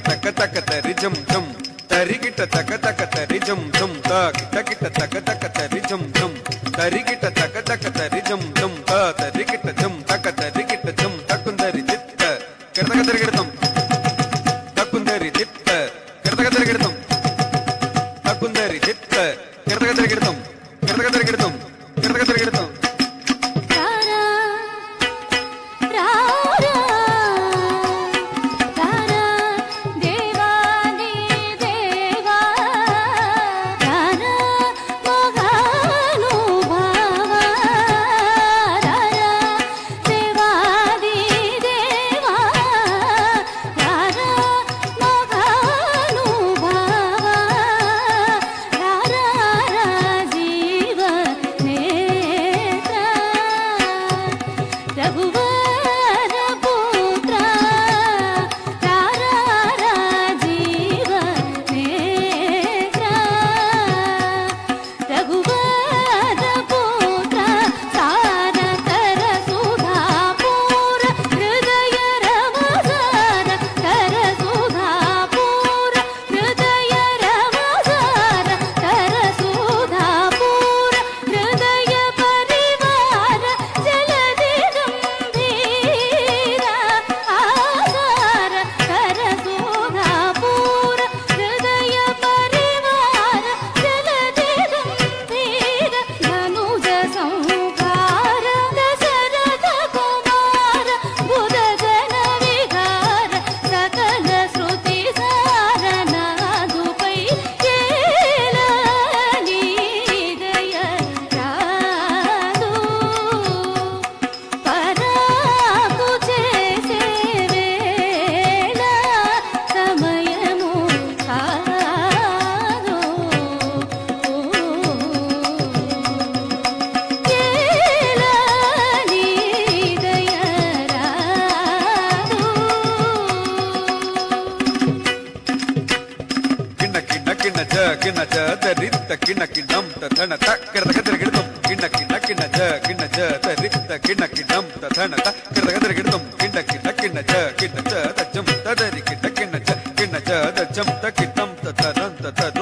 తక తక తరి జం జం తరిగిట తక తక తరి జం జం తాకిట తక తక తరి జం జం తరిగిట తక తక తరి జం జం తరిగిట జం తక తరిగిట జం తకుందరి దిత్త కిడతక తిరిగిడతాం తకుందరి దిత్త కిడతక తిరిగిడతాం తకుందరి దిత్త కిడతక తిరిగిడతాం కిడతక తిరిగిడతాం కిడతక తిరిగిడతాం కిన్న జ దరిత్త కిన్న కిన్నం తన కిడతక తిరిగిడతాం కిన్న కిన్న కిన్న జ దరిత్త కిన్న కిన్నం తన కిడతక తిరిగిడతాం కిన్న కిన్న కిన్న జ దజం తదరి కిన్న కిన్న జ దజం త కిన్నం తరంత తద